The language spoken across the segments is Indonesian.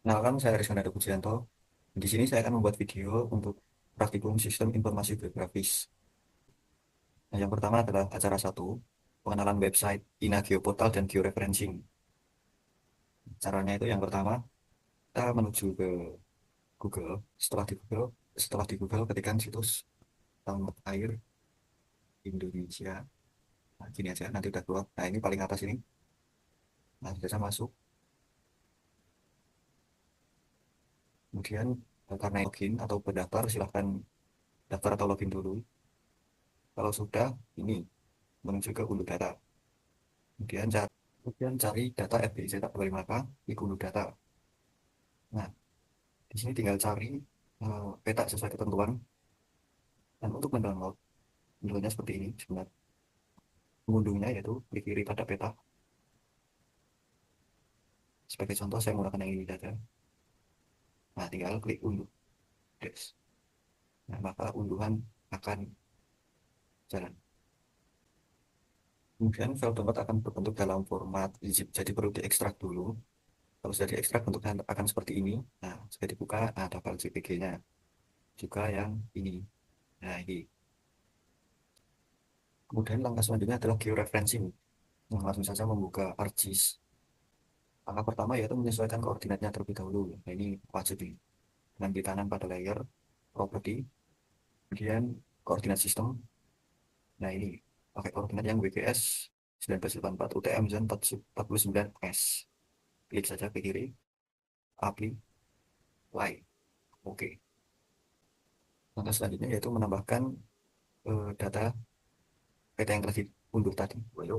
Kenalkan, saya Rizky Pujianto. Di sini saya akan membuat video untuk praktikum sistem informasi geografis. Nah, yang pertama adalah acara satu, pengenalan website, INA Geoportal, dan georeferencing. Caranya itu yang pertama, kita menuju ke Google. Setelah di Google, ketikkan situs tentang air Indonesia. Nah, gini aja, nanti udah keluar. Nah, ini paling atas ini. Nah, bisa masuk. Kemudian, karena login atau berdaftar, silahkan daftar atau login dulu. Kalau sudah, ini menuju ke hulu data. Kemudian cari data FBIZ tak boleh maka di Google Data. Nah, di sini tinggal cari peta sesuai ketentuan. Dan untuk mendownloadnya seperti ini. Sebenarnya mengunduhnya yaitu klik kiri pada peta. Sebagai contoh saya menggunakan yang ini saja. Nah, tinggal klik unduh. Des. Nah, maka unduhan akan jalan. Kemudian file download akan berbentuk dalam format zip, jadi perlu diekstrak dulu. Kalau sudah diekstrak bentuknya akan seperti ini. Nah, jika dibuka ada file JPG-nya. Juga yang ini. Nah, ini. Kemudian langkah selanjutnya adalah georeferencing. Nah, langsung saja membuka ArcGIS. Langkah pertama yaitu menyesuaikan koordinatnya terlebih dahulu. Nah, ini wajib ini. Dengan ditanan pada layer property, kemudian koordinat sistem. Nah, ini pakai koordinat yang WGS 1984 UTM dan 49S. Klik saja ke kiri, apply, Oke. Langkah selanjutnya yaitu menambahkan data peta yang telah diunduh tadi. Lalu,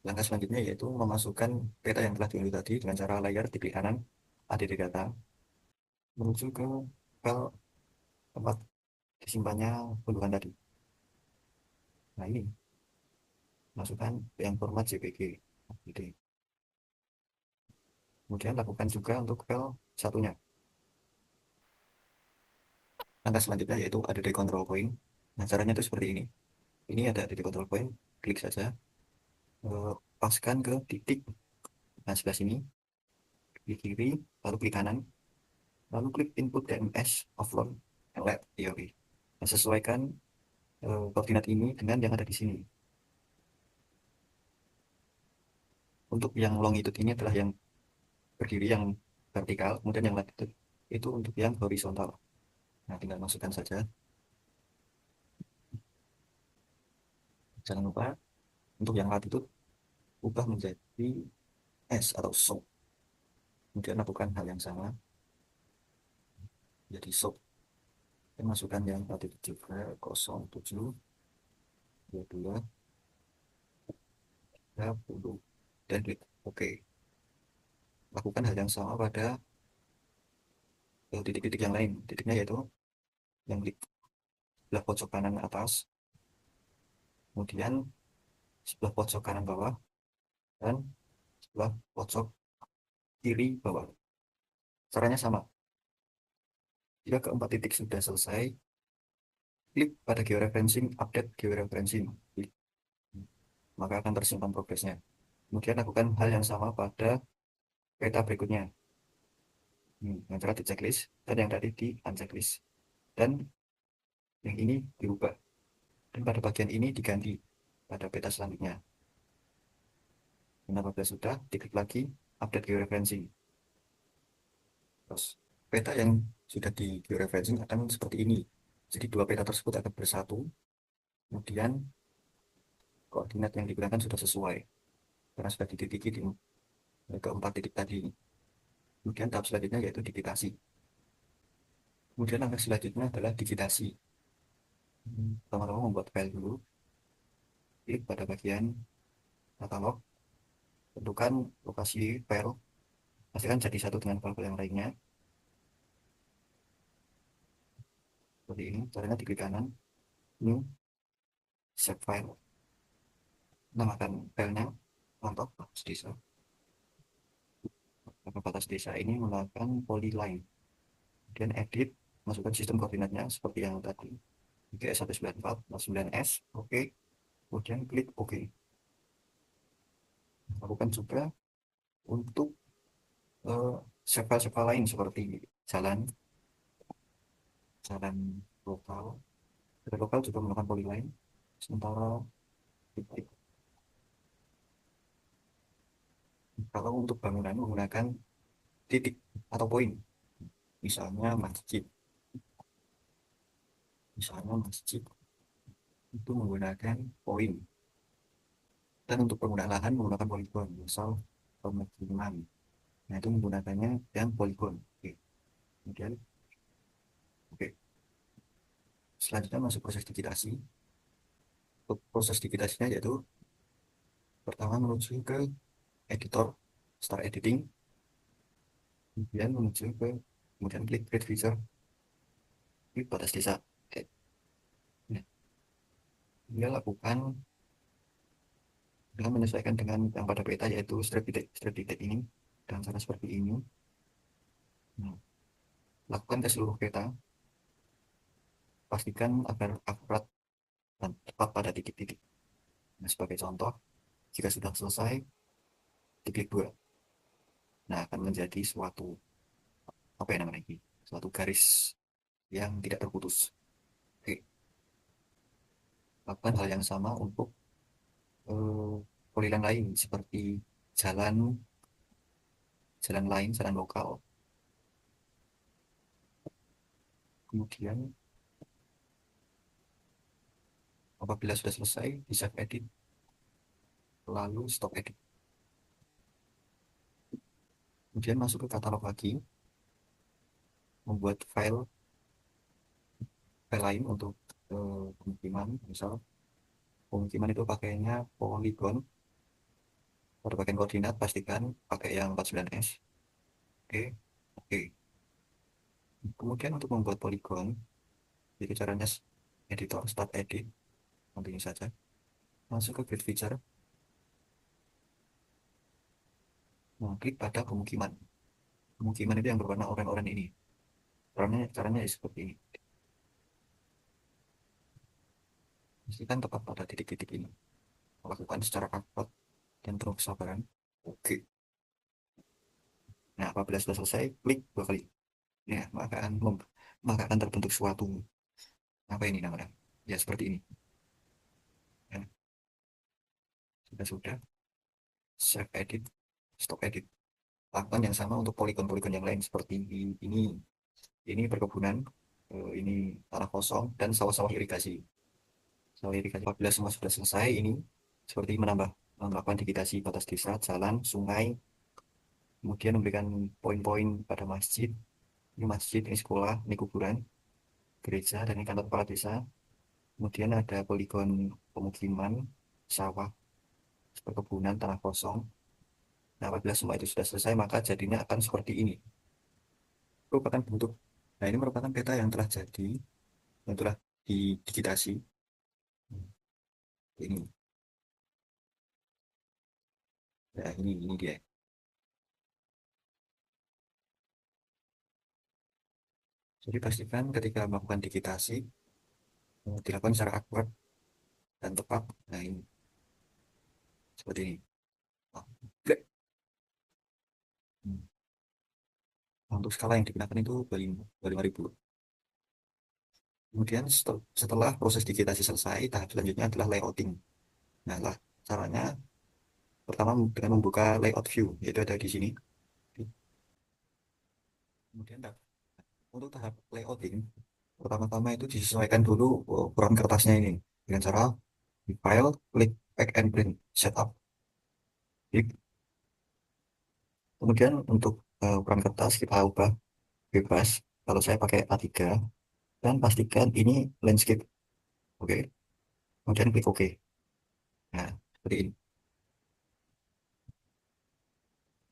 langkah selanjutnya yaitu memasukkan peta yang telah diunduh tadi dengan cara layar di klik kanan, add data, menuju ke file tempat disimpannya unduhan tadi. Nah, ini masukkan yang format JPG. Gitu. Kemudian lakukan juga untuk file satunya. Langkah selanjutnya yaitu ada di control point. Nah, caranya itu seperti ini. Ini ada di control point, klik saja, paskan ke titik. Nah, sebelah sini, klik kiri, lalu klik kanan, lalu klik input DMS offload lab theory. Nah, sesuaikan koordinat ini dengan yang ada di sini. Untuk yang longitude ini adalah yang berdiri yang vertikal, kemudian yang latitude itu untuk yang horizontal. Nah, tinggal masukkan saja. Jangan lupa untuk yang latitude ubah menjadi S atau SOP. Kemudian lakukan hal yang sama, jadi SOP. Dan masukkan yang latitude juga 07, 22, 30. Dan klik OK. Lakukan hal yang sama pada titik-titik yang lain. Titiknya yaitu yang di sebelah pojok kanan atas, kemudian sebelah pojok kanan bawah, dan sebelah pojok kiri bawah. Caranya sama. Jika keempat titik sudah selesai, klik pada georeferencing, update georeferencing. Klik. Maka akan tersimpan progresnya. Kemudian lakukan hal yang sama pada peta berikutnya. Yang cara di checklist, dan yang tadi di unchecklist. Dan yang ini diubah. Dan pada bagian ini diganti pada peta selanjutnya. Dan apabila sudah, diklik lagi, update georeferencing. Terus, peta yang sudah di georeferencing akan seperti ini. Jadi dua peta tersebut akan bersatu, kemudian koordinat yang digunakan sudah sesuai. Karena sudah dititiki di keempat titik tadi. Kemudian tahap selanjutnya yaitu digitasi. Kemudian langkah selanjutnya adalah digitasi. Pertama-tama membuat file dulu. Klik pada bagian katalog. Tentukan lokasi file. Pastikan jadi satu dengan file yang lainnya. Seperti ini. Caranya di klik kanan. New. Save file. Namakan filenya. Contoh batas desa. Maka batas desa ini menggunakan polyline. Kemudian edit. Masukkan sistem koordinatnya seperti yang tadi. IGS 194, 9S. Oke. Kemudian klik OK. Lakukan juga untuk Serval-serval lain seperti jalan, jalan lokal, jalan lokal juga menggunakan polyline. Sementara titik, kalau untuk bangunan menggunakan titik atau poin, misalnya masjid, misalnya masjid itu menggunakan poin. Dan untuk penggunaan lahan menggunakan poligon, misal pemukiman. Nah, itu menggunakannya yang poligon. Oke. Kemudian, oke. Selanjutnya masuk proses digitasi. Proses digitasinya yaitu pertama menuju ke editor, start editing, kemudian menuju ke, kemudian klik create feature di batas desa. Oke. Nah, dia lakukan dengan menyesuaikan dengan yang pada peta yaitu strip detek ini dan cara seperti ini. Nah, lakukan ke seluruh peta, pastikan agar akurat dan tepat pada titik-titik. Nah, sebagai contoh, jika sudah selesai, diklik 2. Nah, akan menjadi suatu, apa yang namanya ini? Suatu garis yang tidak terputus. Oke, lakukan hal yang sama untuk eh, polilan lain seperti jalan, jalan lain, jalan lokal. Kemudian, apabila sudah selesai, bisa edit, lalu stop edit. Kemudian masuk ke katalog lagi, membuat file lain untuk pemukiman. Misal, pemukiman itu pakainya polygon. Pada bagian koordinat, pastikan pakai yang 49S. Oke, oke. Kemudian untuk membuat polygon, jadi caranya editor, start edit, continue saja. Masuk ke grid feature, nah, klik pada pemukiman. Pemukiman itu yang berwarna oranye-oranye ini. Caranya seperti ini. Pastikan tepat pada titik-titik ini. Lakukan secara akurat dan penuh kesabaran. Oke. Nah, apabila sudah selesai, klik 2 kali. Ya, maka akan terbentuk suatu, apa ini namanya? Ya, seperti ini. Ya, sudah, save edit, stop edit. Lakukan yang sama untuk poligon-poligon yang lain seperti ini. Ini perkebunan, ini tanah kosong dan sawah-sawah irigasi. Sawah irigasi. Apabila semua sudah selesai, ini seperti melakukan digitasi batas desa, jalan, sungai, kemudian memberikan poin-poin pada masjid. Ini masjid, ini sekolah, ini kuburan, gereja, dan ini kantor kepala desa. Kemudian ada poligon pemukiman, sawah, perkebunan, tanah kosong. Nah, apabila semua itu sudah selesai, maka jadinya akan seperti ini. Merupakan bentuk. Nah, ini merupakan peta yang telah jadi, yang telah didigitasi. Ini, nah ini dia. Jadi pastikan ketika melakukan digitasi, dilakukan secara akurat dan tepat. Nah, ini seperti ini. Nah, klik. Hmm. Untuk skala yang digunakan itu 25.000. Kemudian setelah proses digitasi selesai, tahap selanjutnya adalah layouting. Nah, lah caranya pertama dengan membuka layout view, yaitu ada di sini. Kemudian untuk tahap layouting, pertama-tama itu disesuaikan dulu ukuran kertasnya ini dengan cara di file, klik pack and print, setup. Jadi, kemudian untuk ukuran kertas kita ubah bebas. Kalau saya pakai A3 dan pastikan ini landscape. Oke. Kemudian klik OK. Nah, seperti ini.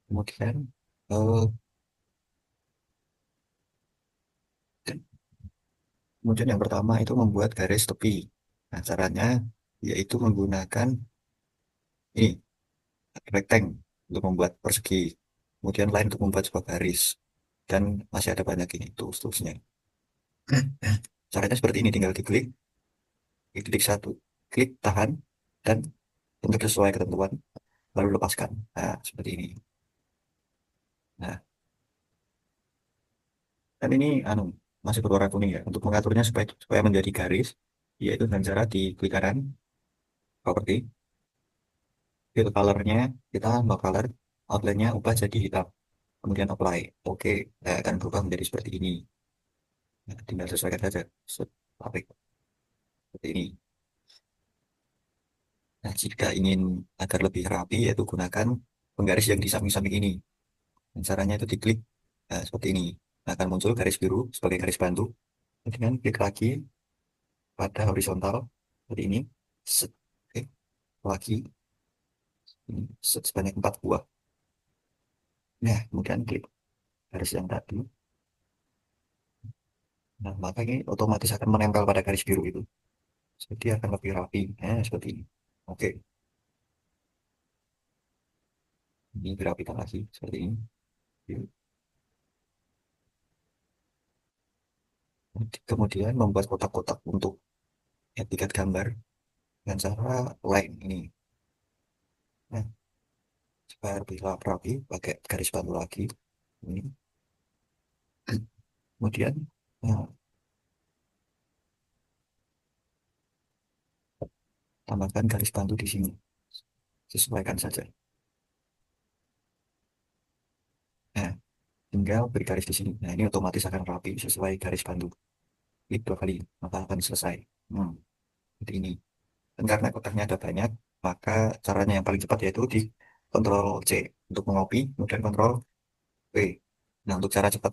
Kemudian eh, kemudian yang pertama itu membuat garis tepi. Nah, caranya yaitu menggunakan ini rectangle untuk membuat persegi. Kemudian line untuk membuat sebuah garis. Dan masih ada banyak ini, tuh seterusnya. Caranya seperti ini, tinggal diklik, klik satu, klik tahan, dan untuk sesuai ketentuan, baru lepaskan. Nah, seperti ini. Nah, kan ini anu masih berwarna kuning ya. Untuk mengaturnya supaya menjadi garis, yaitu dengan cara di klik kanan properti, fill colornya kita mau color, outline-nya ubah jadi hitam, kemudian apply. Oke, akan berubah menjadi seperti ini. Nah, tinggal sesuaikan saja. Set, aplik seperti ini. Nah, jika ingin agar lebih rapi, yaitu gunakan penggaris yang di samping-samping ini. Dan caranya itu diklik seperti ini. Nah, akan muncul garis biru sebagai garis bantu. Kemudian klik lagi pada horizontal seperti ini. Set, oke, lagi ini, sebanyak 4 buah. Nah, kemudian klik garis yang tadi. Nah, maka ini otomatis akan menempel pada garis biru itu. Jadi akan lebih rapi. Nah, seperti ini. Oke, ini dirapikan lagi seperti ini. Kemudian membuat kotak-kotak untuk etiket gambar dengan cara line ini. Nah, supaya lebih rapi, pakai garis bantu lagi. Ini. Kemudian, nah, tambahkan garis bantu di sini. Sesuaikan saja. Nah, tinggal beri garis di sini. Nah, ini otomatis akan rapi sesuai garis bantu. Klik 2 kali, maka akan selesai. Seperti ini. Dan karena kotaknya ada banyak, maka caranya yang paling cepat yaitu di Ctrl C untuk mengopi, kemudian Ctrl V. Nah, untuk cara cepat,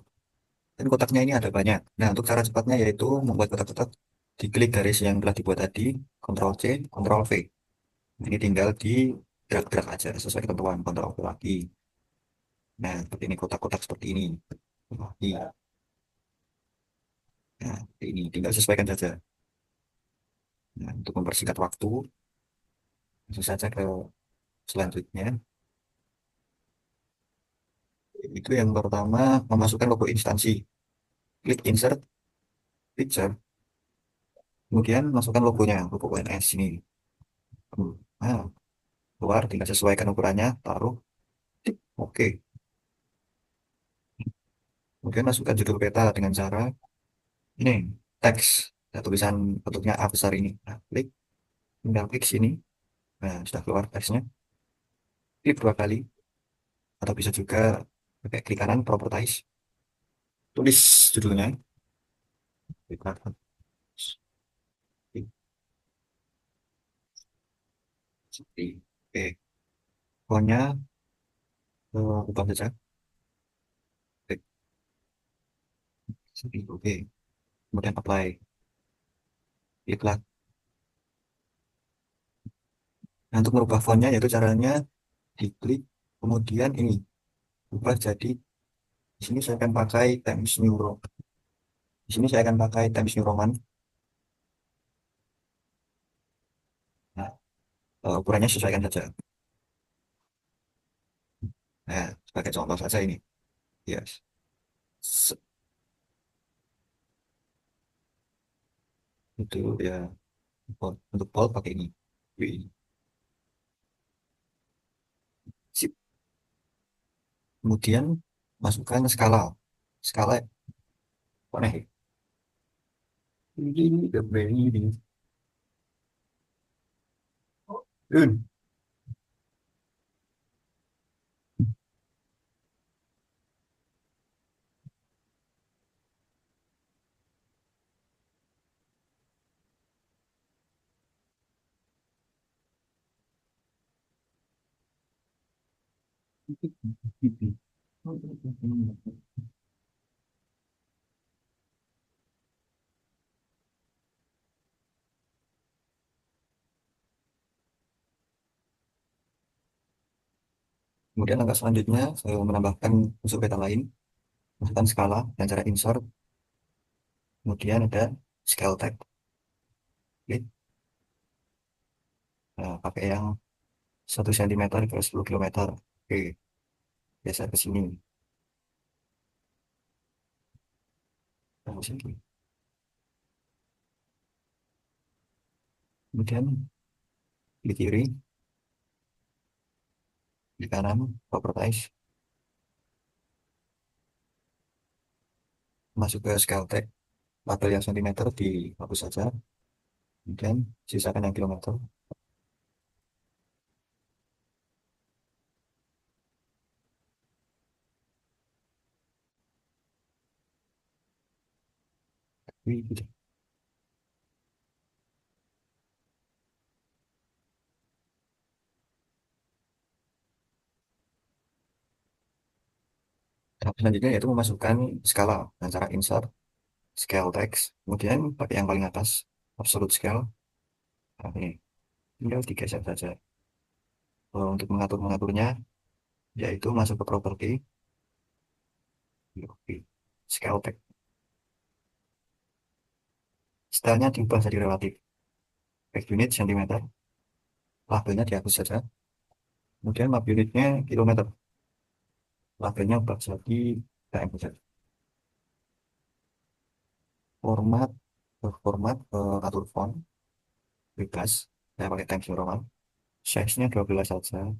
dan kotaknya ini ada banyak. Nah, untuk cara cepatnya yaitu membuat kotak-kotak, diklik garis yang telah dibuat tadi, Ctrl C, Ctrl V. Ini tinggal di gerak-gerak aja sesuai ketentuan, Ctrl V lagi. Nah, seperti ini kotak-kotak seperti ini. Iya. Nah, ini tinggal sesuaikan saja. Nah, untuk mempersingkat waktu, langsung saja ke selanjutnya. Itu yang pertama, memasukkan logo instansi. Klik insert picture, kemudian masukkan logonya, logo ONS ini. Nah, keluar, tinggal sesuaikan ukurannya, taruh, tik, oke. Kemudian masukkan judul peta dengan cara ini, teks, ya, tulisan bentuknya A besar ini. Nah, klik, tinggal klik sini. Nah, sudah keluar teksnya. Klik 2 kali, atau bisa juga pakai klik kanan, properties. Tulis judulnya. Klik kanan. Klik, seperti, oke. Pokoknya ubah saja. Klik, seperti, oke. Kemudian apply. Kliklah. Nah, untuk merubah fontnya yaitu caranya diklik, kemudian ini ubah jadi, di sini saya akan pakai Times New Roman. Di sini saya akan pakai Times New Roman. Nah, ukurannya sesuaikan saja. Nah, sebagai contoh saja ini. Yes. Se- Itu ya, untuk bold pakai ini. Wih. Sip. Kemudian masukkan skala. Skala apa nih? Ini. Un. Kemudian langkah selanjutnya saya menambahkan unsur peta lain, masukkan skala dan cara insert, kemudian ada scale tag. Klik. Nah, pakai yang 1 cm ke 10 kilometer. Oke, geser ke sini. Nah, sini. Kemudian di kiri, di kanan, properties. masuk ke scale tag, label yang sentimeter dihapus saja, kemudian sisakan yang kilometer. Wih, gitu. Tahap selanjutnya yaitu memasukkan skala dengan cara insert, scale text, kemudian pakai yang paling atas, absolute scale. Nah, ini tinggal digeser saja. Untuk mengaturnya, yaitu masuk ke property, scale text. Stylenya diubah jadi relatif. Back unit cm, labelnya dihapus saja. Kemudian map unitnya kilometer, labelnya ubah jadi km saja. Format, format atur font, bebas. Saya pakai Times New Roman. Size-nya 12 saja.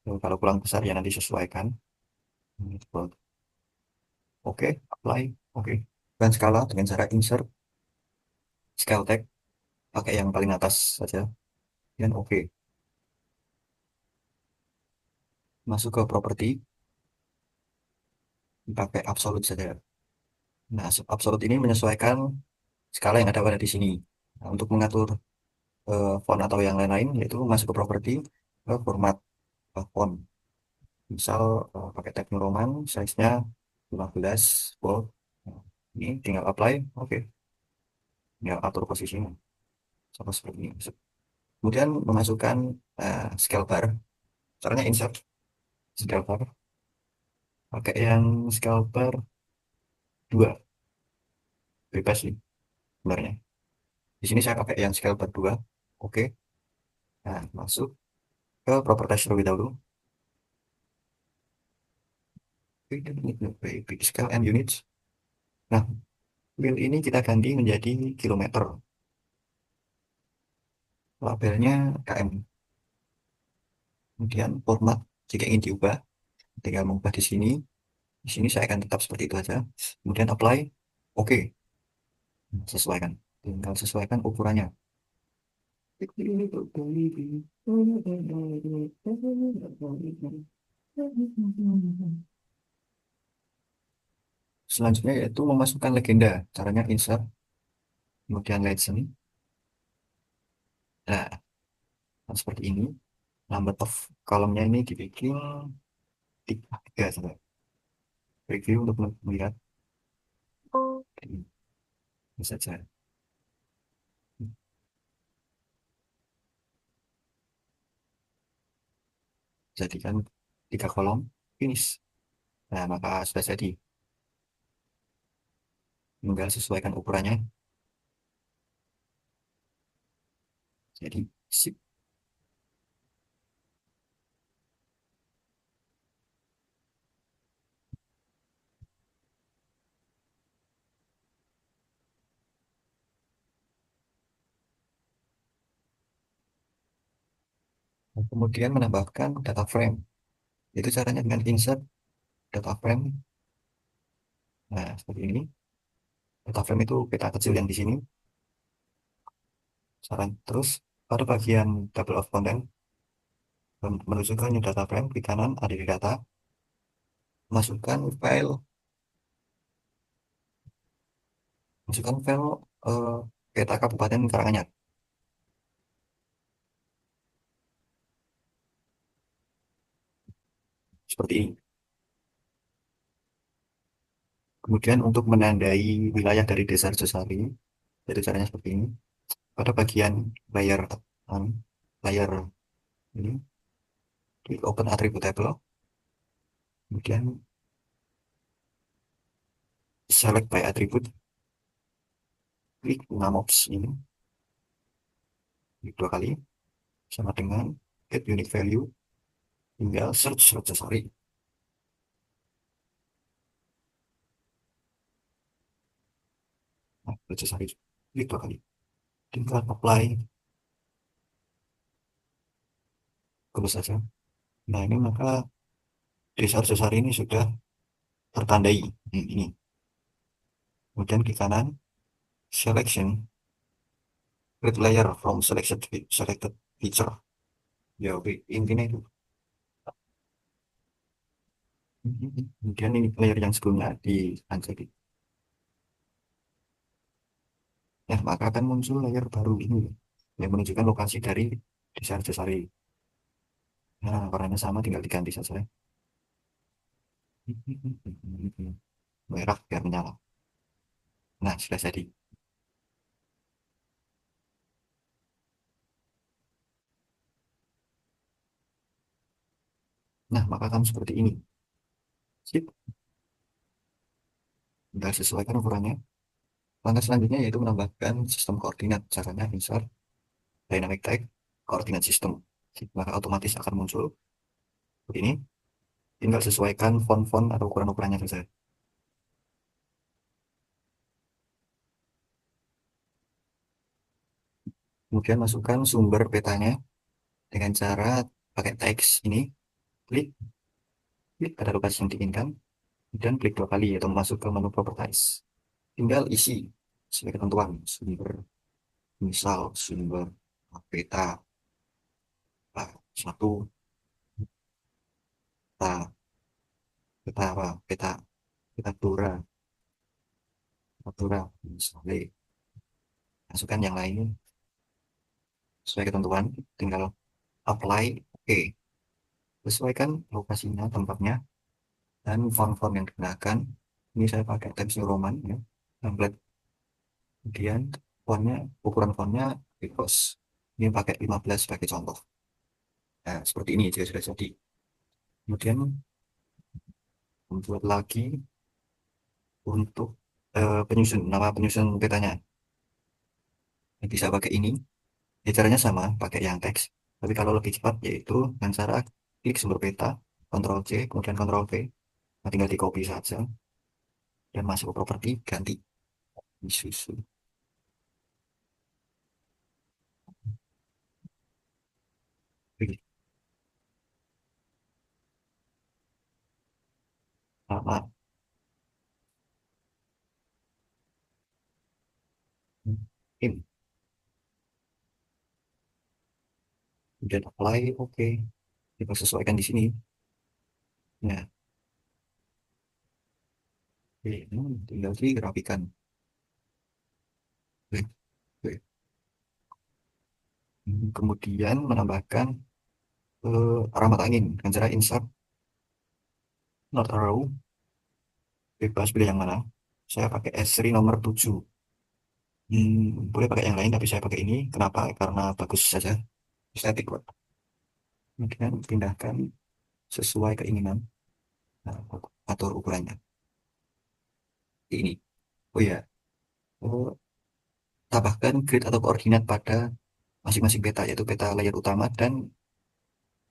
Kalau kurang besar ya nanti sesuaikan. Oke, apply. Oke. Dan skala dengan cara insert, scale tag, pakai yang paling atas saja. Dan oke. Masuk ke property, pakai absolute saja. Nah, absolute ini menyesuaikan skala yang ada pada di sini. Nah, untuk mengatur font atau yang lain-lain, yaitu masuk ke property, ke format font. Misal pakai tag New Roman, size-nya 15 bold. Nah, ini tinggal apply, oke. Tinggal atur posisinya. Sama seperti ini. Kemudian memasukkan scale bar. Caranya insert scale bar. Pakai yang scale bar 2. Bebas sih sebenarnya. Di sini saya pakai yang scale bar 2. Oke. Nah, masuk ke properties terlebih dahulu. Scale and units. Nah, wheel ini kita ganti menjadi kilometer. Labelnya km. Kemudian format jika ingin diubah, tinggal mengubah di sini. Di sini saya akan tetap seperti itu aja. Kemudian apply. Oke. Sesuaikan. Tinggal sesuaikan ukurannya. Selanjutnya yaitu memasukkan legenda. Caranya insert, kemudian legend. Nah, seperti ini. Number of kolomnya ini dibikin tiga saja. Review untuk melihat ini saja. Jadikan 3 kolom, finish. Nah, maka sudah jadi. Tinggal sesuaikan ukurannya. Jadi, sip. Kemudian menambahkan data frame. Itu caranya dengan insert data frame. Nah, seperti ini. Data frame itu peta kecil yang di sini. Saran terus pada bagian table of content menuju ke new data frame di kanan ada di data. Masukkan file, masukkan file eh, peta Kabupaten Karanganyar. Seperti ini. Kemudian untuk menandai wilayah dari Desa Arjosari, itu caranya seperti ini. Pada bagian layer layer ini, klik open attributable, kemudian select by attribute, klik namops ini, klik 2 kali, sama dengan get unique value, tinggal search Arjosari. Nah, Arjosari, klik 2 kali, tinggal apply, close saja. Nah, ini maka Desa Arjosari ini sudah tertandai. Ini. Kemudian klik kanan, selection, create layer from selected feature. Ya, oke, intinya itu. Kemudian ini layer yang sebelumnya di uncheck. Ya, maka akan muncul layer baru ini yang menunjukkan lokasi dari desa Arjosari. Nah, warnanya sama, tinggal diganti saja. Merah biar menyala. Nah, sudah jadi. Nah, maka akan seperti ini. Sip, tinggal sesuaikan ukurannya. Langkah selanjutnya yaitu menambahkan sistem koordinat. Caranya insert dynamic tag koordinat sistem. Sip, maka otomatis akan muncul begini. Tinggal sesuaikan font-font atau ukuran-ukurannya saja. Kemudian masukkan sumber petanya dengan cara pakai teks ini. Klik, klik pada lokasi yang diinginkan. Dan klik dua kali atau masuk ke menu properties. Tinggal isi sebagai ketentuan sumber, misal sumber peta satu, peta peta apa, peta Dora, misalnya masukkan yang lain sesuai ketentuan, tinggal apply, oke. Sesuaikan lokasinya, tempatnya, dan font-font yang digunakan. Ini saya pakai Times New Roman ya, template. Kemudian fontnya, ukuran fontnya reverse. Ini pakai 15 sebagai contoh. Nah, seperti ini jika sudah jadi. Kemudian membuat lagi untuk penyusun, nama penyusun petanya. Bisa pakai ini. Ya, caranya sama, pakai yang teks. Tapi kalau lebih cepat, yaitu dengan cara klik sumber peta, Ctrl C, kemudian Ctrl V. Nah, tinggal di copy saja, dan masuk ke properti, ganti. Disusun. Oke, nama. Ini. Kemudian apply, oke. Kita sesuaikan di sini. Nah, oke, tinggal dirapikan. Oke, oke. Kemudian menambahkan alamat angin dengan cara insert, not a row, bebas pilih yang mana. Saya pakai S-Seri nomor 7. Boleh pakai yang lain, tapi saya pakai ini. Kenapa? Karena bagus saja. Estetik, Pak. Kemudian pindahkan sesuai keinginan. Nah, atur ukurannya. Ini. Oh ya, oh, tambahkan grid atau koordinat pada masing-masing peta, yaitu peta layar utama dan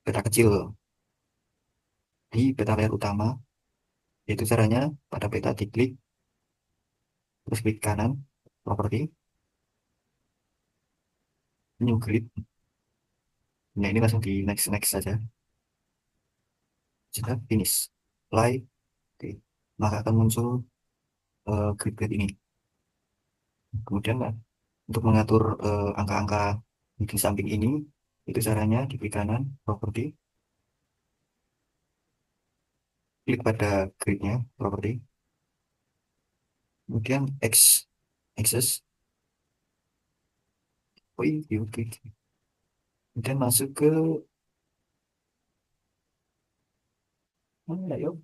peta kecil. Di peta layar utama, yaitu caranya pada peta diklik, terus klik kanan, properti, new grid. Nah, ini langsung di next saja. Sudah finish. Apply. Oke. Maka akan muncul grid-grid ini. Kemudian untuk mengatur angka-angka di samping ini, itu caranya di klik kanan, properti, klik pada gridnya, properti, kemudian access, oh iya, oke. Kemudian masuk ke mana yuk?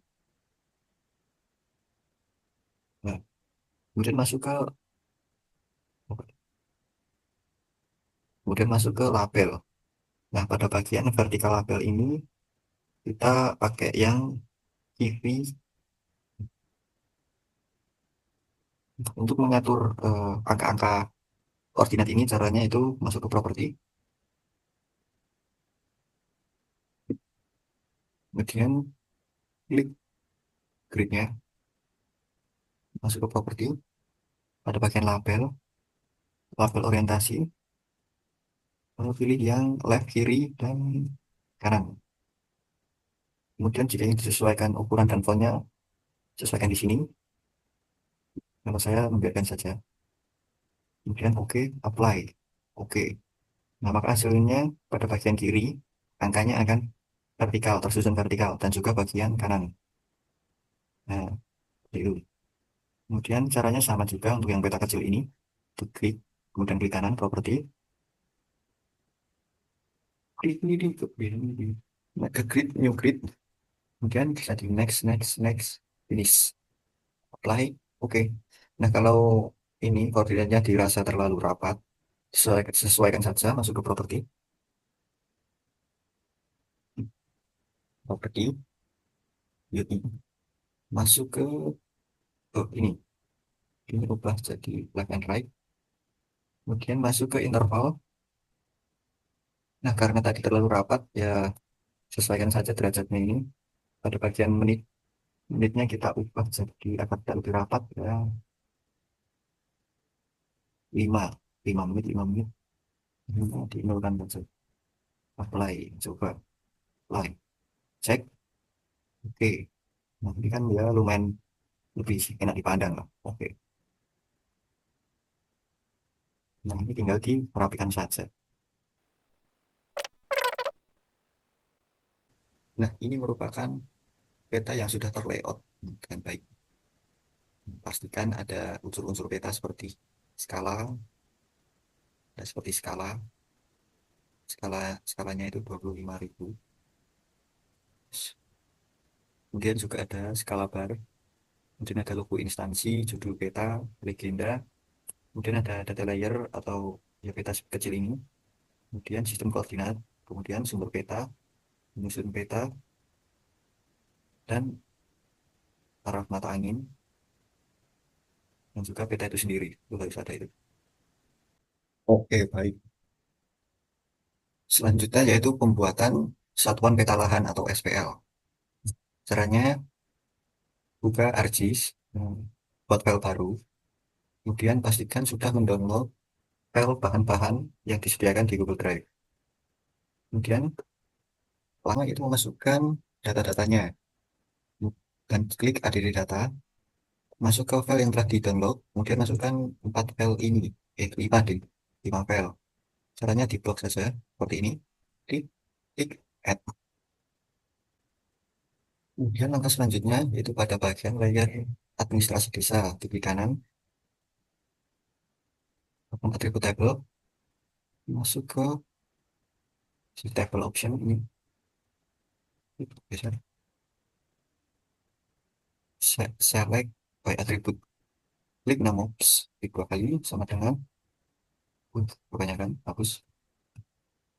Nah, kemudian masuk ke label. Nah, pada bagian vertikal label ini kita pakai yang kiri untuk mengatur angka-angka koordinat ini. Caranya itu masuk ke properti, kemudian klik gridnya, masuk ke properti, pada bagian label orientasi, lalu pilih yang left, kiri, dan kanan. Kemudian jika ingin disesuaikan ukuran dan fontnya, sesuaikan di sini. Kalau saya membiarkan saja. Kemudian oke, apply. Oke. Nah, maka hasilnya pada bagian kiri, angkanya akan vertikal, tersusun vertikal, dan juga bagian kanan. Nah, itu. Kemudian caranya sama juga untuk yang peta kecil ini. Untuk klik, kemudian klik kanan, properti. Klik ini, ini. Nah, ke grid, new grid. Kemudian bisa di next, next, next, finish. Apply, oke. Nah, kalau ini koordinatnya dirasa terlalu rapat, sesuaikan saja, masuk ke properti. Properti, beauty. Masuk ke ini. Ini ubah jadi left and right. Kemudian masuk ke interval. Nah, karena tadi terlalu rapat, ya sesuaikan saja derajatnya ini. Pada bagian menit, menitnya kita ubah jadi agak lebih rapat, ya 5, 5 menit, 5 menit. Ini dinolkan saja. Apply, coba, apply, cek, oke. Nah, ini kan ya lumayan lebih enak dipandang lah. Oke. Nah, ini tinggal dirapikan saja. Nah, ini merupakan peta yang sudah terlayout dengan baik. Pastikan ada unsur-unsur peta seperti skala, dan seperti skala, skalanya itu 25.000. Kemudian juga ada skala bar, kemudian ada logo instansi, judul peta, legenda, kemudian ada data layer atau ya peta kecil ini, kemudian sistem koordinat, kemudian sumber peta, penyusun peta, dan arah mata angin, dan juga peta itu sendiri. Itu harus ada itu. Oke, baik. Selanjutnya yaitu pembuatan satuan peta lahan atau SPL. Caranya buka ArcGIS, buat file baru, kemudian pastikan sudah mendownload file bahan-bahan yang disediakan di Google Drive. Kemudian lama itu memasukkan data-datanya dan klik add data, masuk ke file yang telah di-download, kemudian masukkan 4 file ini, 5 deh, 5 file. Caranya di blok saja seperti ini, klik, klik add. Kemudian langkah selanjutnya yaitu pada bagian layar administrasi desa di kiri kanan, atribut table, masuk ke si table option ini, bisa select by attribute, klik nama klik 2 kali sama dengan kebanyakan hapus,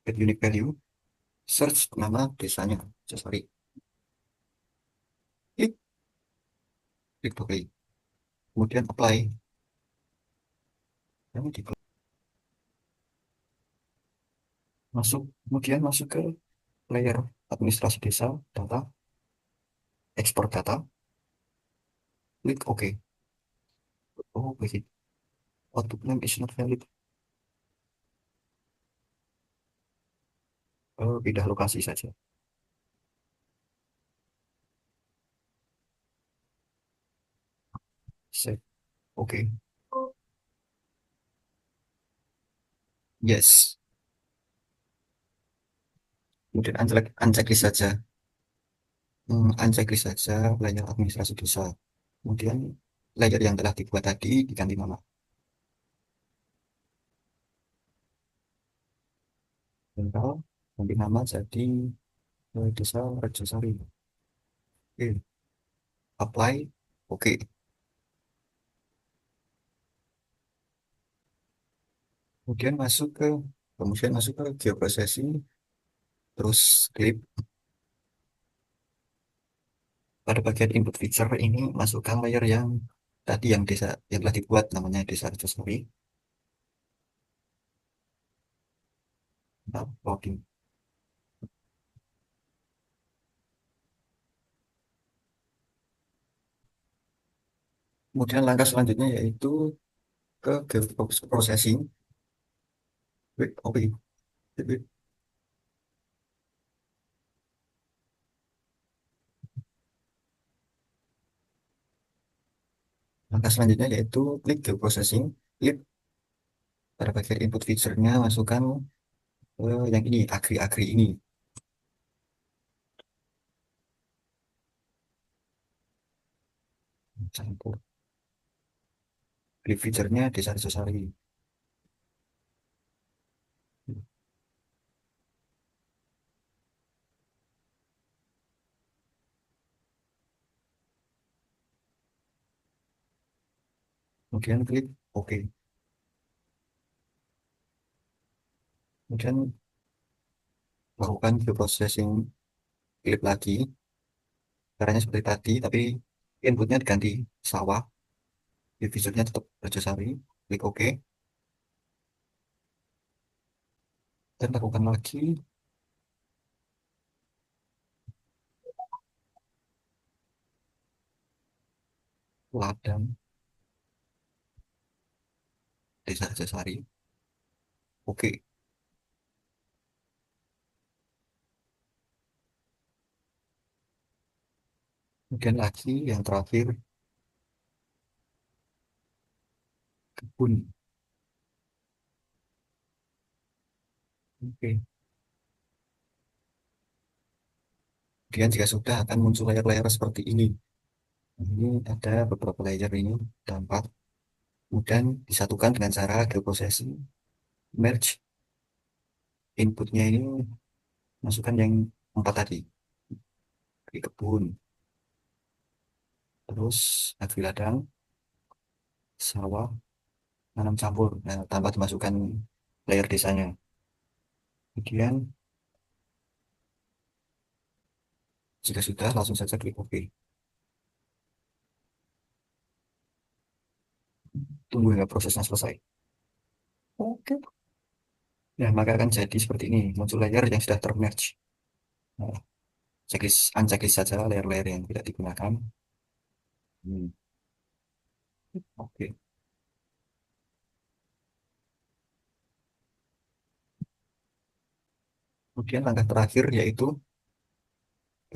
get unique value, search nama desanya, sorry, klik, klik 2 kali, kemudian apply. Yang di masuk, kemudian masuk ke layer administrasi desa, data, export data, klik OK. Oh, begitu. Output name is not valid. Pindah lokasi saja. Save. Oke. Yes. Kemudian unchecklist saja. Unchecklist saja layer administrasi desa. Kemudian layer yang telah dibuat tadi diganti nama. Tinggal ganti nama jadi desa Rejosari. Oke. Apply. Oke. Kemudian kemudian masuk ke geoprocessing, terus script. Pada bagian input feature ini masukkan layer yang tadi yang desa yang telah dibuat namanya desa Rejosari. Nah, loading. Kemudian langkah selanjutnya yaitu ke processing. Wait, oke. Wait. Langkah selanjutnya yaitu klik geoprocessing, klik pada bagian input feature-nya, masukkan yang ini, agri-agri ini, campur. Klik feature-nya desa Sari. Kemudian klik OK. Kemudian lakukan geoprocessing, klik lagi. Caranya seperti tadi, tapi inputnya diganti sawah, divisornya tetap Rajasari, klik OK, dan lakukan lagi ladang desa Rajasari, OK. Kemudian lagi yang terakhir, kebun, OK. Kemudian jika sudah akan muncul layar-layar seperti ini. Ini ada beberapa layer ini, ada 4. Kemudian disatukan dengan cara geoprocessing, merge inputnya ini, masukkan yang 4 tadi, di kebun, terus agri ladang, sawah, nanam campur, nah, tanpa dimasukkan layer desanya. Kemudian jika sudah, langsung saja klik OK. Tunggu hingga prosesnya selesai. Oke. Nah, maka akan jadi seperti ini, muncul layer yang sudah termerge. Nah, checklist, unchecklist saja layer-layer yang tidak digunakan. Hmm, Oke. Kemudian langkah terakhir yaitu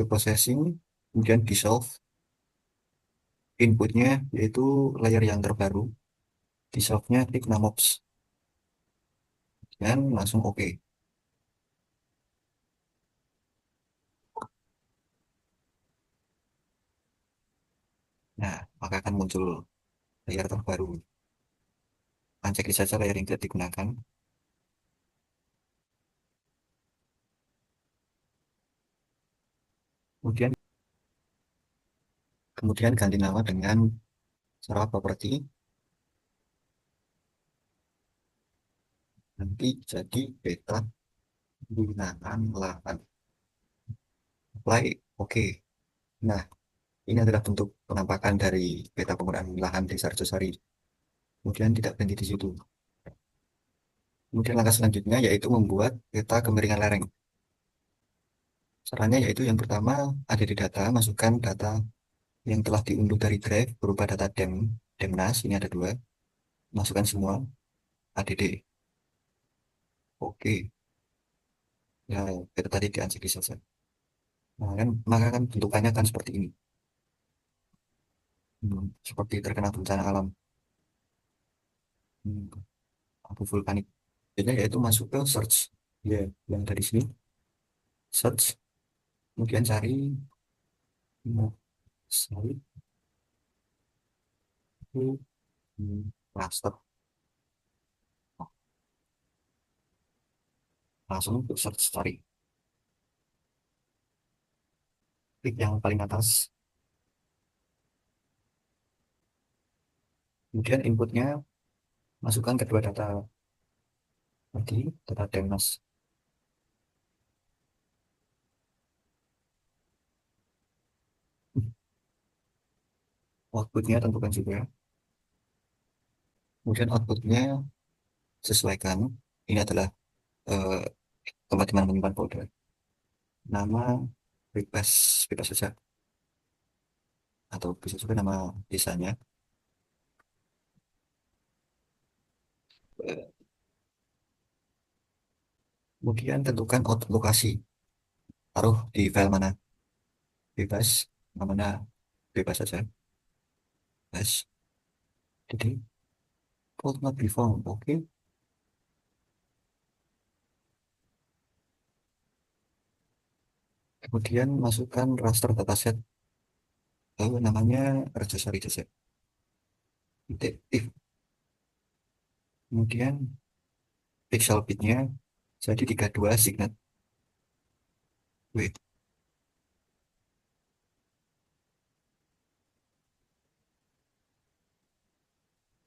processing, kemudian dissolve inputnya, yaitu layer yang terbaru. Dissolve-nya klik namops dan langsung OK. Nah, maka akan muncul layer terbaru. Unchecklist saja layer yang tidak digunakan. Kemudian kemudian ganti nama dengan cara properti, nanti jadi beta penggunaan lahan. Apply OK. Nah, ini adalah bentuk penampakan dari peta penggunaan lahan desa Arjosari. Kemudian tidak berhenti di situ. Kemudian langkah selanjutnya yaitu membuat peta kemiringan lereng. Caranya yaitu yang pertama, ada di data, masukkan data yang telah diunduh dari Drive berupa data Demnas, ini ada 2. Masukkan semua, ADD. Oke, ya itu tadi di saja. Nah, kan, maka kan bentukannya kan seperti ini. Seperti terkena bencana alam, hmm, abu vulkanik. Jadi yaitu masuk ke search, ya, yang dari sini, search, kemudian cari sawit itu, cluster, langsung ke search cari, klik yang paling atas, kemudian inputnya masukkan kedua data tadi, data Demnas. Outputnya tentukan juga, kemudian outputnya sesuaikan. Ini adalah eh, tempat di mana menyimpan folder, nama bebas, bebas saja, atau bisa juga nama desanya. Eh, Kemudian tentukan output lokasi, taruh di file mana, bebas, mana bebas saja, bebas. Jadi fault not be found. Oke. Kemudian masukkan raster dataset. Lalu namanya Rajasari Dataset. Titik if. Kemudian pixel bitnya jadi 32 signet. Wait,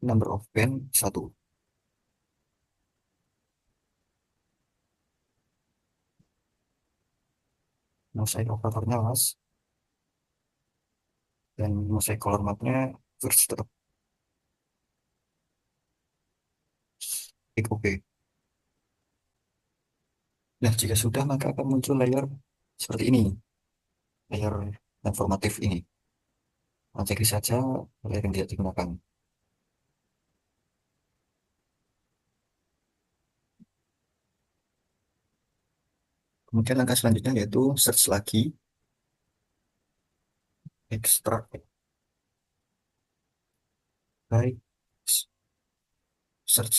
number of pen 1. Mosaic operatornya was. Dan mosaic color mapnya first tetap. Klik OK. Nah, jika sudah maka akan muncul layer seperti ini. Layer informatif ini. Cek saja layer yang tidak digunakan. Kemudian langkah selanjutnya yaitu search lagi. Extract by search.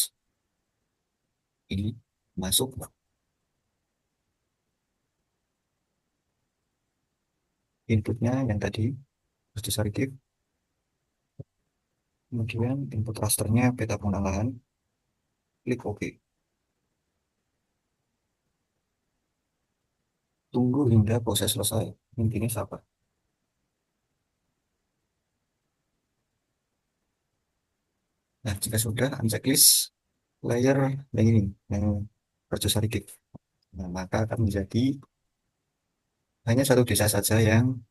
Ini masuk. Inputnya yang tadi harus disalib. Kemudian input rasternya peta pengulangan. Klik OK. Tunggu hingga proses selesai. Intinya sabar. Nah, jika sudah unchecklist layer yang ini, yang purchase sedikit. Nah, maka akan menjadi hanya satu desa saja yang,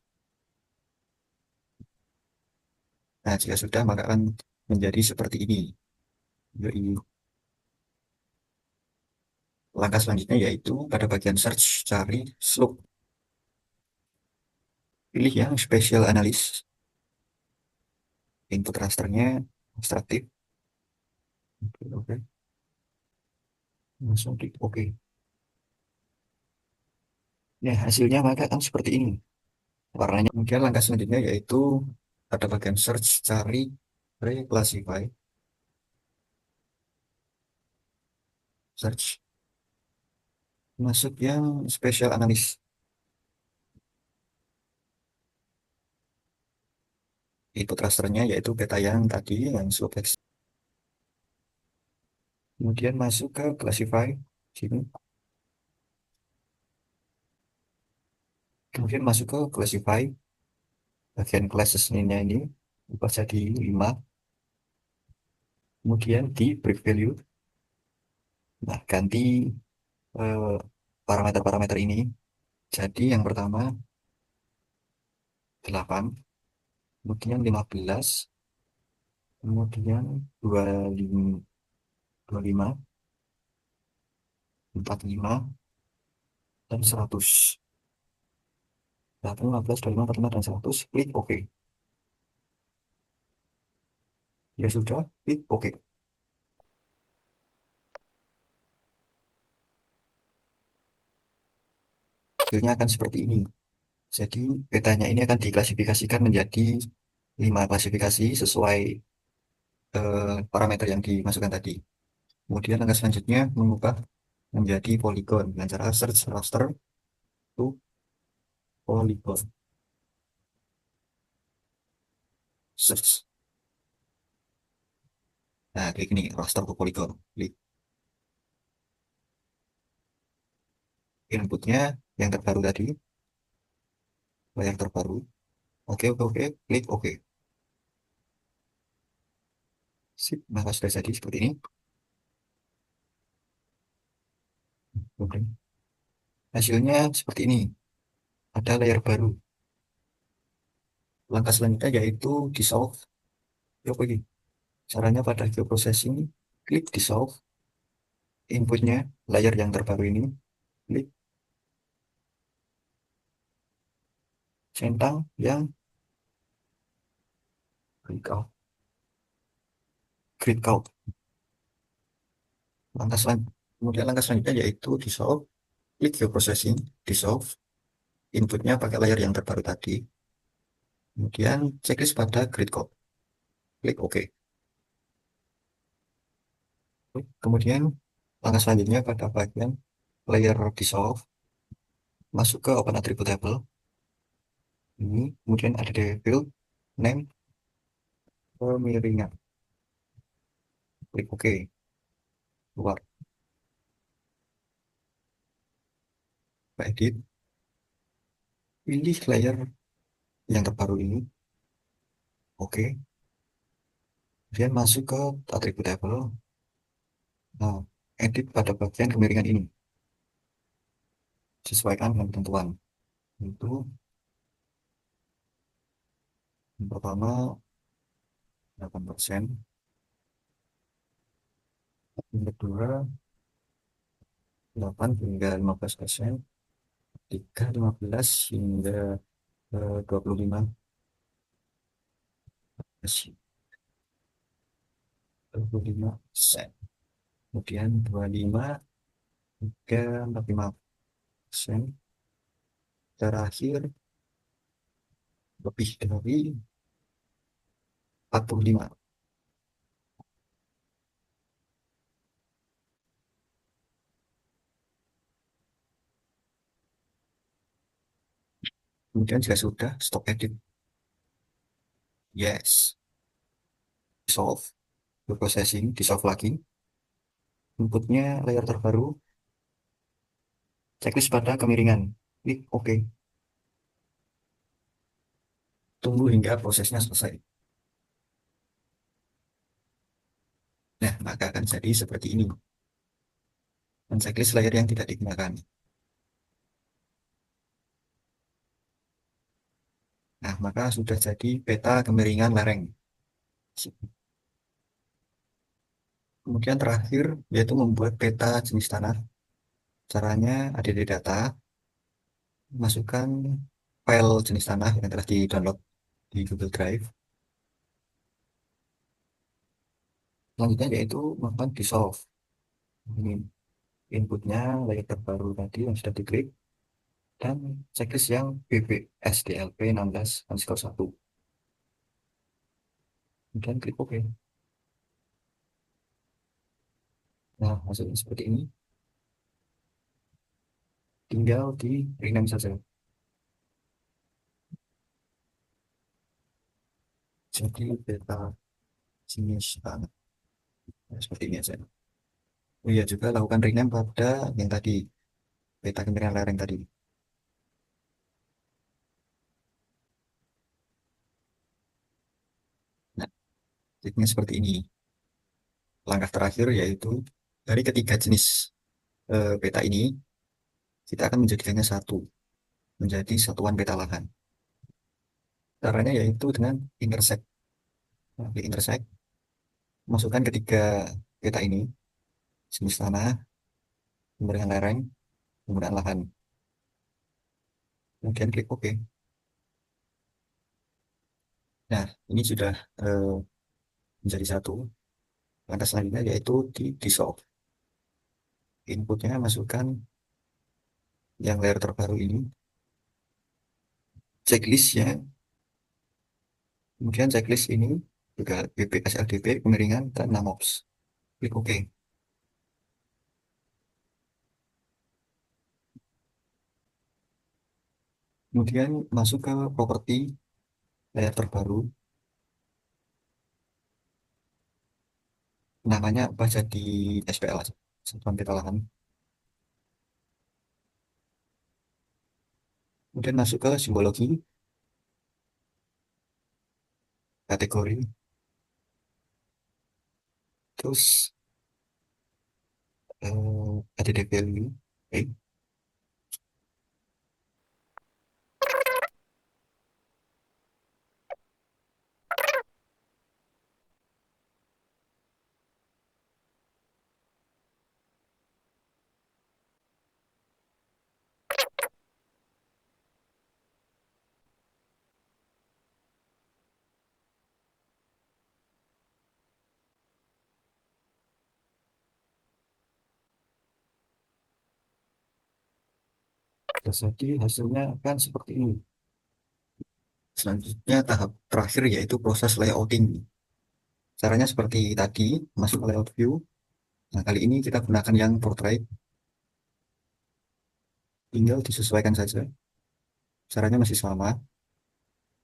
nah jika sudah maka akan menjadi seperti ini. Yoi. Langkah selanjutnya yaitu pada bagian search cari slope. Pilih yang special analysis. Input rasternya ekstraktif. Oke. Langsung klik OK. Nah, hasilnya maka akan seperti ini. Warnanya. Kemudian langkah selanjutnya yaitu pada bagian search cari reclassify. Search. Masuk yang special analysis. Input rasternya yaitu peta yang tadi yang slope X. Kemudian masuk ke classify sini. Kemudian masuk ke classify bagian classes ini ubah jadi 5. Kemudian di break value, nah ganti eh, parameter-parameter ini. Jadi yang pertama 8, kemudian 15, kemudian 25, 25, 45, dan 100. Nah, 15, 25, 45, dan 100. Klik OK. Ya sudah, klik OK. Hasilnya akan seperti ini. Jadi petanya ini akan diklasifikasikan menjadi 5 klasifikasi sesuai parameter yang dimasukkan tadi. Kemudian langkah selanjutnya mengubah menjadi polygon dengan cara search raster to polygon. Search. Nah, klik ini raster to polygon. Klik inputnya yang terbaru tadi, yang terbaru. Oke, oke, oke. Klik OK. Sip, maka sudah jadi seperti ini. Oke. Hasilnya seperti ini. Ada layer baru. Langkah selanjutnya yaitu dissolve. Yuk, ini. Caranya pada geoprocessing, klik dissolve. Inputnya layer yang terbaru ini. Klik centang yang grid out. Grid out. Kemudian langkah selanjutnya yaitu dissolve. Klik geoprocessing, dissolve. Inputnya pakai layer yang terbaru tadi. Kemudian checklist pada grid code. Klik OK. Kemudian langkah selanjutnya pada bagian layer dissolve, masuk ke open attribute table. Ini kemudian ada di field name kemiringan. Klik OK, keluar. Edit, pilih layer yang terbaru ini. Oke, kemudian masuk ke attribute table. Nah, edit pada bagian kemiringan ini. Sesuaikan dengan ketentuan. Itu yang pertama 8%, yang kedua 8 hingga 15%, 3 15 hingga 25%. Kemudian 25 hingga 45%. Terakhir lebih dari 45. Kemudian jika sudah, stop edit. Yes. Dissolve. Processing, dissolve lagi. Inputnya layer terbaru. Checklist pada kemiringan. Klik OK. Tunggu hingga prosesnya selesai. Nah, maka akan jadi seperti ini. Dan checklist layer yang tidak digunakan. Nah, maka sudah jadi peta kemiringan lereng. Kemudian terakhir, yaitu membuat peta jenis tanah. Caranya ada di data, masukkan file jenis tanah yang telah di-download di Google Drive. Selanjutnya yaitu melakukan dissolve. Ini inputnya layer terbaru tadi yang sudah diklik, dan checklist yang BBSDLP 16_1. Kemudian klik OK. Nah, hasilnya seperti ini. Tinggal di rename saja. Jadi peta jenis tanah. Nah, seperti ini aja. Oh iya, juga lakukan rename pada yang tadi, peta kemiringan lereng tadi. Nah, titiknya seperti ini. Langkah terakhir yaitu dari ketiga jenis peta ini, kita akan menjadikannya satu, menjadi satuan peta lahan. Caranya yaitu dengan intersect. Nah, di intersect, masukkan ketiga peta ini, jenis tanah, kemiringan lereng, penggunaan lahan. Kemudian klik OK. Nah, ini sudah eh, menjadi satu. Langkah selanjutnya yaitu di dissolve. Inputnya masukkan yang layer terbaru ini, checklistnya, kemudian checklist ini juga BPSLDP, kemiringan, dan NAMOPS. Klik OK. Kemudian masuk ke properti layer terbaru, namanya apa jadi SPL aja, satuan peta lahan. Kemudian masuk ke simbologi, kategori, terus added value. Oke. Terus jadi hasilnya akan seperti ini. Selanjutnya tahap terakhir yaitu proses layouting. Caranya seperti tadi, masuk ke layout view, Nah, kali ini kita gunakan yang portrait, tinggal disesuaikan saja. Caranya masih sama,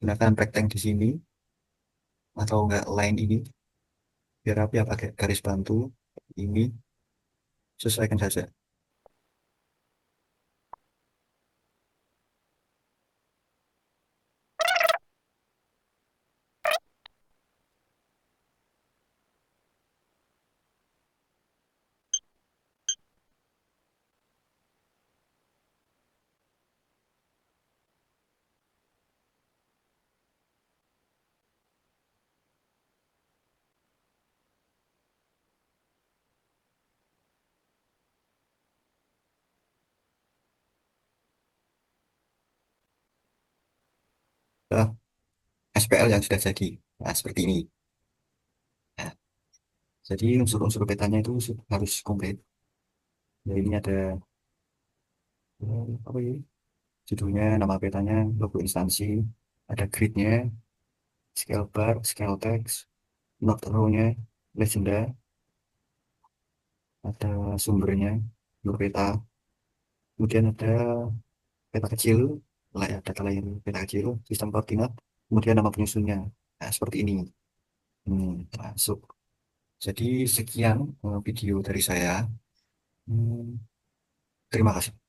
gunakan rectangle di sini, atau enggak line ini, biar rapi ya pakai garis bantu, ini, sesuaikan saja. Nah, SPL yang sudah jadi. Nah, seperti ini. Nah, jadi unsur-unsur petanya itu harus komplit. Jadi ini ada apa ya? Judulnya, nama petanya, logo instansi, ada gridnya, scale bar, scale text, not row-nya, legenda, ada sumbernya, nur peta, kemudian ada peta kecil, data layer peta kecil, sistem koordinat, kemudian nama penyusunnya. Nah, seperti ini. Masuk. Jadi sekian video dari saya. Hmm, terima kasih.